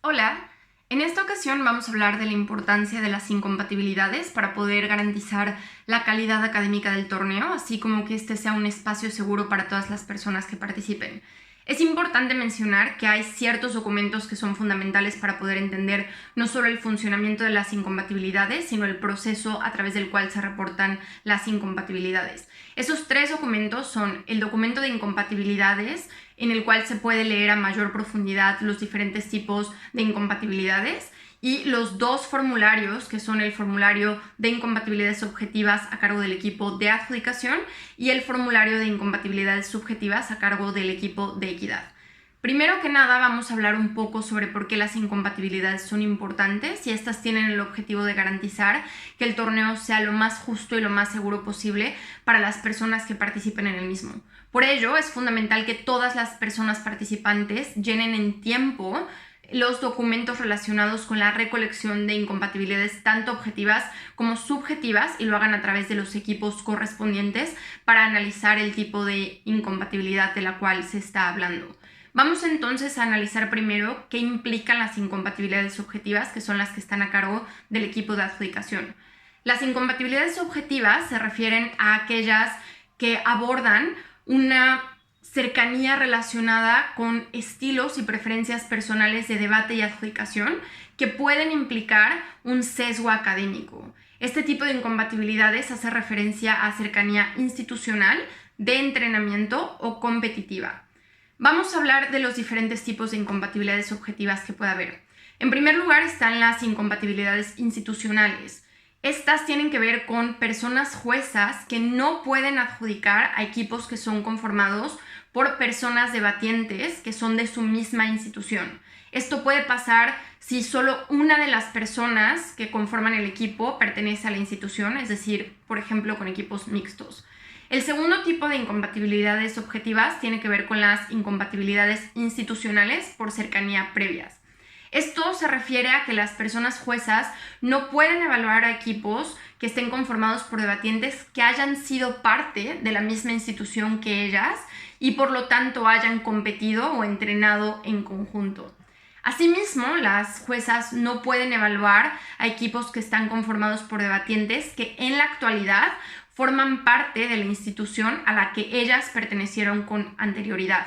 Hola, en esta ocasión vamos a hablar de la importancia de las incompatibilidades para poder garantizar la calidad académica del torneo, así como que este sea un espacio seguro para todas las personas que participen. Es importante mencionar que hay ciertos documentos que son fundamentales para poder entender no solo el funcionamiento de las incompatibilidades, sino el proceso a través del cual se reportan las incompatibilidades. Esos tres documentos son el documento de incompatibilidades, en el cual se puede leer a mayor profundidad los diferentes tipos de incompatibilidades, y los dos formularios, que son el formulario de incompatibilidades objetivas a cargo del equipo de adjudicación y el formulario de incompatibilidades subjetivas a cargo del equipo de equidad. Primero que nada, vamos a hablar un poco sobre por qué las incompatibilidades son importantes y estas tienen el objetivo de garantizar que el torneo sea lo más justo y lo más seguro posible para las personas que participen en el mismo. Por ello, es fundamental que todas las personas participantes llenen en tiempo los documentos relacionados con la recolección de incompatibilidades tanto objetivas como subjetivas y lo hagan a través de los equipos correspondientes para analizar el tipo de incompatibilidad de la cual se está hablando. Vamos entonces a analizar primero qué implican las incompatibilidades objetivas, que son las que están a cargo del equipo de adjudicación. Las incompatibilidades objetivas se refieren a aquellas que abordan una cercanía relacionada con estilos y preferencias personales de debate y adjudicación que pueden implicar un sesgo académico. Este tipo de incompatibilidades hace referencia a cercanía institucional, de entrenamiento o competitiva. Vamos a hablar de los diferentes tipos de incompatibilidades objetivas que puede haber. En primer lugar están las incompatibilidades institucionales. Estas tienen que ver con personas juezas que no pueden adjudicar a equipos que son conformados por personas debatientes que son de su misma institución. Esto puede pasar si solo una de las personas que conforman el equipo pertenece a la institución, es decir, por ejemplo, con equipos mixtos. El segundo tipo de incompatibilidades objetivas tiene que ver con las incompatibilidades institucionales por cercanía previas. Esto se refiere a que las personas juezas no pueden evaluar a equipos que estén conformados por debatientes que hayan sido parte de la misma institución que ellas y por lo tanto hayan competido o entrenado en conjunto. Asimismo, las juezas no pueden evaluar a equipos que están conformados por debatientes que en la actualidad forman parte de la institución a la que ellas pertenecieron con anterioridad.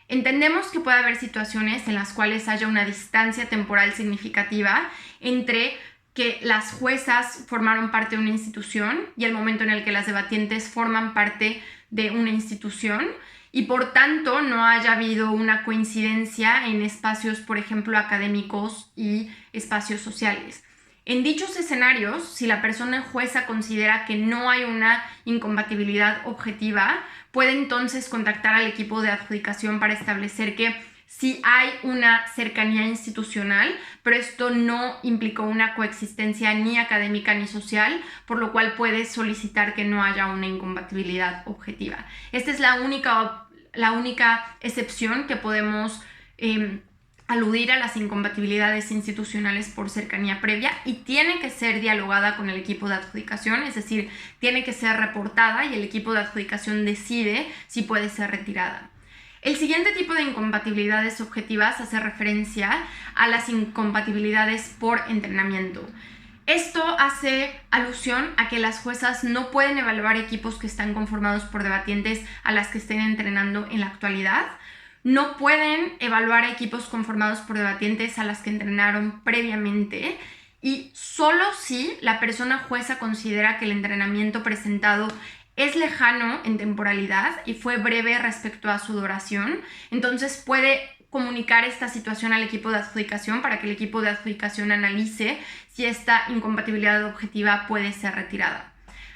Entendemos que puede haber situaciones en las cuales haya una distancia temporal significativa entre que las juezas formaron parte de una institución y el momento en el que las debatientes forman parte de una institución y por tanto no haya habido una coincidencia en espacios, por ejemplo, académicos y espacios sociales. En dichos escenarios, si la persona jueza considera que no hay una incompatibilidad objetiva, puede entonces contactar al equipo de adjudicación para establecer que sí hay una cercanía institucional, pero esto no implicó una coexistencia ni académica ni social, por lo cual puede solicitar que no haya una incompatibilidad objetiva. Esta es la única excepción que podemos aludir a las incompatibilidades institucionales por cercanía previa y tiene que ser dialogada con el equipo de adjudicación, es decir, tiene que ser reportada y el equipo de adjudicación decide si puede ser retirada. El siguiente tipo de incompatibilidades objetivas hace referencia a las incompatibilidades por entrenamiento. Esto hace alusión a que las juezas no pueden evaluar equipos que están conformados por debatientes a las que estén entrenando en la actualidad. No pueden evaluar equipos conformados por debatientes a las que entrenaron previamente y solo si la persona jueza considera que el entrenamiento presentado es lejano en temporalidad y fue breve respecto a su duración, entonces puede comunicar esta situación al equipo de adjudicación para que el equipo de adjudicación analice si esta incompatibilidad objetiva puede ser retirada.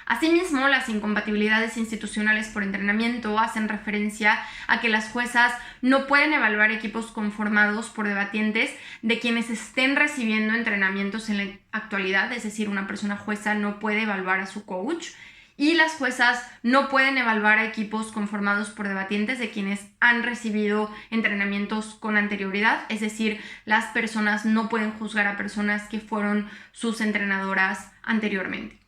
Asimismo, las incompatibilidades institucionales por entrenamiento hacen referencia a que las juezas no pueden evaluar equipos conformados por debatientes de quienes estén recibiendo entrenamientos en la actualidad, es decir, una persona jueza no puede evaluar a su coach, y las juezas no pueden evaluar a equipos conformados por debatientes de quienes han recibido entrenamientos con anterioridad, es decir, las personas no pueden juzgar a personas que fueron sus entrenadoras anteriormente.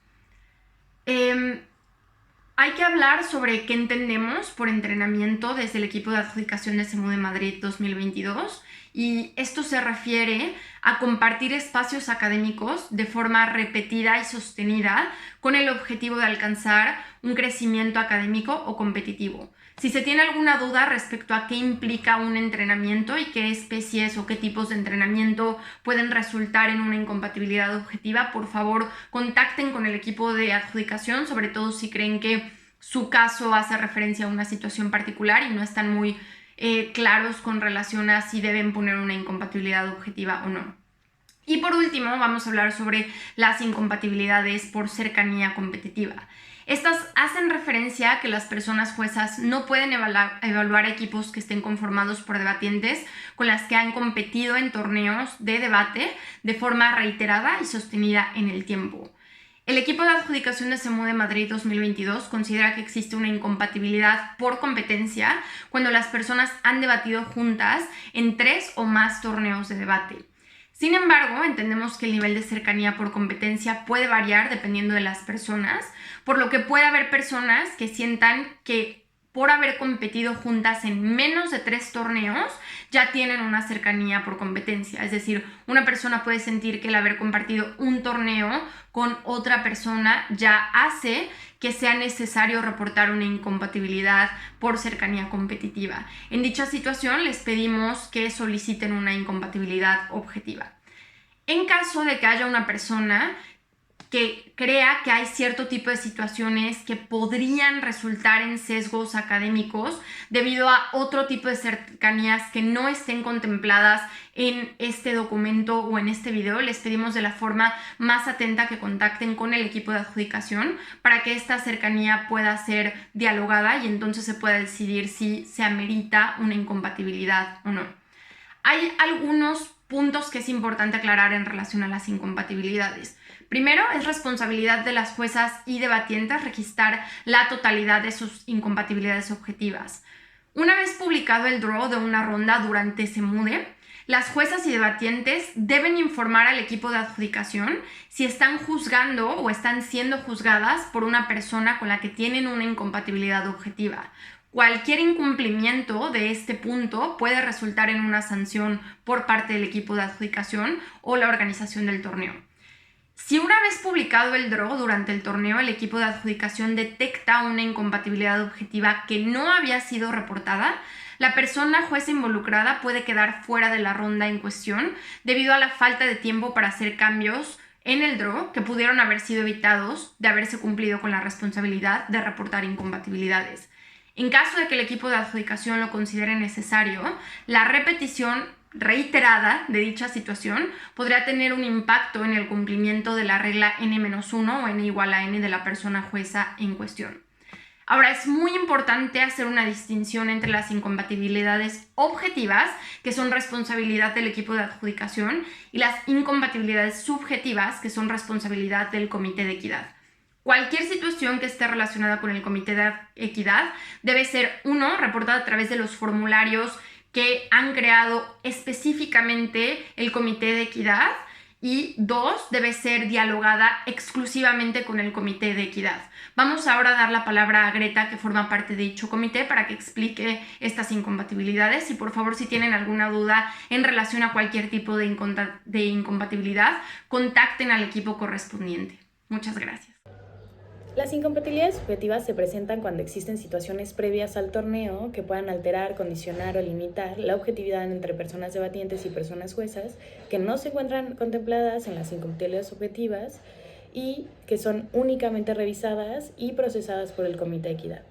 Hay que hablar sobre qué entendemos por entrenamiento desde el equipo de adjudicación de SEMUDE Madrid 2022, y esto se refiere a compartir espacios académicos de forma repetida y sostenida con el objetivo de alcanzar un crecimiento académico o competitivo. Si se tiene alguna duda respecto a qué implica un entrenamiento y qué especies o qué tipos de entrenamiento pueden resultar en una incompatibilidad objetiva, por favor contacten con el equipo de adjudicación, sobre todo si creen que su caso hace referencia a una situación particular y no están muy claros con relación a si deben poner una incompatibilidad objetiva o no. Y por último, vamos a hablar sobre las incompatibilidades por cercanía competitiva. Estas hacen referencia a que las personas juezas no pueden evaluar equipos que estén conformados por debatientes con las que han competido en torneos de debate de forma reiterada y sostenida en el tiempo. El equipo de adjudicación de SEMUDE Madrid 2022 considera que existe una incompatibilidad por competencia cuando las personas han debatido juntas en 3 o más torneos de debate. Sin embargo, entendemos que el nivel de cercanía por competencia puede variar dependiendo de las personas, por lo que puede haber personas que sientan que por haber competido juntas en menos de 3 torneos, ya tienen una cercanía por competencia. Es decir, una persona puede sentir que el haber compartido un torneo con otra persona ya hace que sea necesario reportar una incompatibilidad por cercanía competitiva. En dicha situación, les pedimos que soliciten una incompatibilidad objetiva. En caso de que haya una persona que crea que hay cierto tipo de situaciones que podrían resultar en sesgos académicos debido a otro tipo de cercanías que no estén contempladas en este documento o en este video, les pedimos de la forma más atenta que contacten con el equipo de adjudicación para que esta cercanía pueda ser dialogada y entonces se pueda decidir si se amerita una incompatibilidad o no. Hay algunos puntos que es importante aclarar en relación a las incompatibilidades. Primero, es responsabilidad de las juezas y debatientes registrar la totalidad de sus incompatibilidades objetivas. Una vez publicado el draw de una ronda durante SEMUDE, las juezas y debatientes deben informar al equipo de adjudicación si están juzgando o están siendo juzgadas por una persona con la que tienen una incompatibilidad objetiva. Cualquier incumplimiento de este punto puede resultar en una sanción por parte del equipo de adjudicación o la organización del torneo. Si una vez publicado el draw durante el torneo, el equipo de adjudicación detecta una incompatibilidad objetiva que no había sido reportada, la persona jueza involucrada puede quedar fuera de la ronda en cuestión debido a la falta de tiempo para hacer cambios en el draw que pudieron haber sido evitados de haberse cumplido con la responsabilidad de reportar incompatibilidades. En caso de que el equipo de adjudicación lo considere necesario, la repetición reiterada de dicha situación podría tener un impacto en el cumplimiento de la regla N-1 o N igual a N de la persona jueza en cuestión. Ahora, es muy importante hacer una distinción entre las incompatibilidades objetivas, que son responsabilidad del equipo de adjudicación, y las incompatibilidades subjetivas, que son responsabilidad del Comité de Equidad. Cualquier situación que esté relacionada con el Comité de Equidad debe ser, 1, reportada a través de los formularios que han creado específicamente el Comité de Equidad, y 2, debe ser dialogada exclusivamente con el Comité de Equidad. Vamos ahora a dar la palabra a Greta, que forma parte de dicho comité, para que explique estas incompatibilidades. Y por favor, si tienen alguna duda en relación a cualquier tipo de incompatibilidad, contacten al equipo correspondiente. Muchas gracias. Las incompatibilidades subjetivas se presentan cuando existen situaciones previas al torneo que puedan alterar, condicionar o limitar la objetividad entre personas debatientes y personas juezas que no se encuentran contempladas en las incompatibilidades subjetivas y que son únicamente revisadas y procesadas por el Comité de Equidad.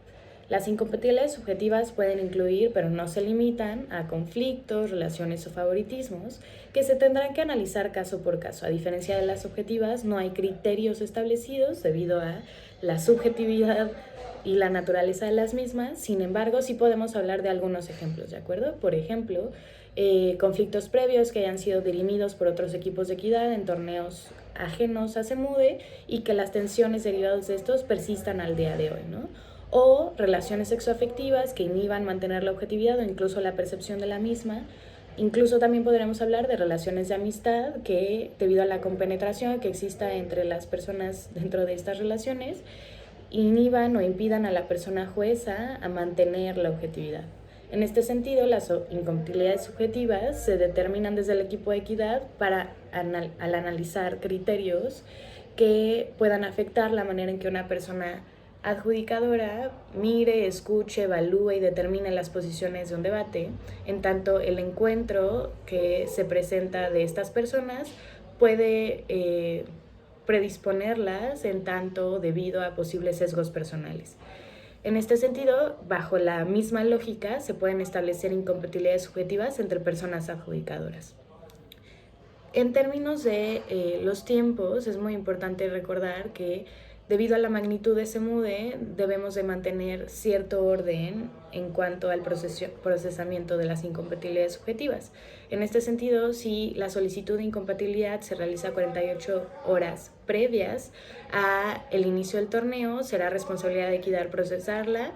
Las incompatibilidades subjetivas pueden incluir, pero no se limitan, a conflictos, relaciones o favoritismos que se tendrán que analizar caso por caso. A diferencia de las objetivas, no hay criterios establecidos debido a la subjetividad y la naturaleza de las mismas. Sin embargo, sí podemos hablar de algunos ejemplos, ¿de acuerdo? Por ejemplo, conflictos previos que hayan sido dirimidos por otros equipos de equidad en torneos ajenos a SEMUDE y que las tensiones derivadas de estos persistan al día de hoy, ¿no? O relaciones sexoafectivas que inhiban mantener la objetividad o incluso la percepción de la misma. Incluso también podremos hablar de relaciones de amistad que, debido a la compenetración que exista entre las personas dentro de estas relaciones, inhiban o impidan a la persona jueza a mantener la objetividad. En este sentido, las incompatibilidades subjetivas se determinan desde el equipo de equidad al analizar criterios que puedan afectar la manera en que una persona adjudicadora mire, escuche, evalúe y determine las posiciones de un debate, en tanto el encuentro que se presenta de estas personas puede predisponerlas en tanto debido a posibles sesgos personales. En este sentido, bajo la misma lógica, se pueden establecer incompatibilidades subjetivas entre personas adjudicadoras. En términos de los tiempos, es muy importante recordar que debido a la magnitud de ese MUDE, debemos de mantener cierto orden en cuanto al procesamiento de las incompatibilidades subjetivas. En este sentido, si la solicitud de incompatibilidad se realiza 48 horas previas al inicio del torneo, será responsabilidad de equidad procesarla,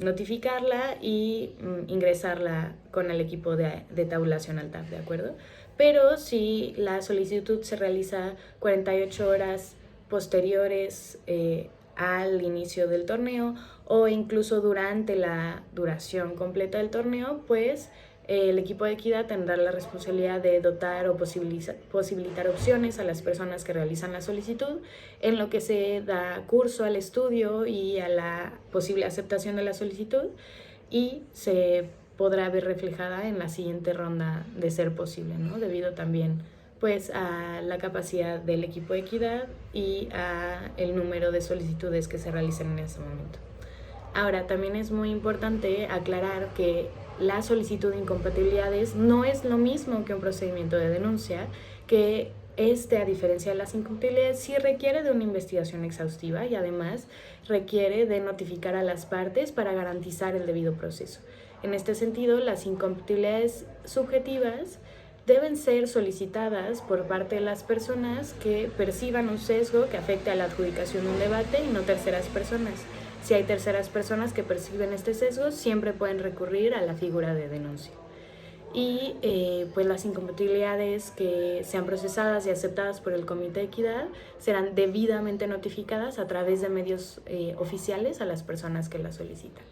notificarla y ingresarla con el equipo de tabulación al TAP, ¿de acuerdo? Pero si la solicitud se realiza 48 horas posteriores al inicio del torneo o incluso durante la duración completa del torneo, pues el equipo de equidad tendrá la responsabilidad de dotar o posibilitar opciones a las personas que realizan la solicitud, en lo que se da curso al estudio y a la posible aceptación de la solicitud, y se podrá ver reflejada en la siguiente ronda de ser posible, ¿no? Debido también pues a la capacidad del equipo de equidad y a el número de solicitudes que se realicen en ese momento. Ahora, también es muy importante aclarar que la solicitud de incompatibilidades no es lo mismo que un procedimiento de denuncia, que a diferencia de las incompatibilidades, sí requiere de una investigación exhaustiva y además requiere de notificar a las partes para garantizar el debido proceso. En este sentido, las incompatibilidades subjetivas deben ser solicitadas por parte de las personas que perciban un sesgo que afecte a la adjudicación de un debate y no terceras personas. Si hay terceras personas que perciben este sesgo, siempre pueden recurrir a la figura de denuncia. Y pues las incompatibilidades que sean procesadas y aceptadas por el Comité de Equidad serán debidamente notificadas a través de medios oficiales a las personas que las solicitan.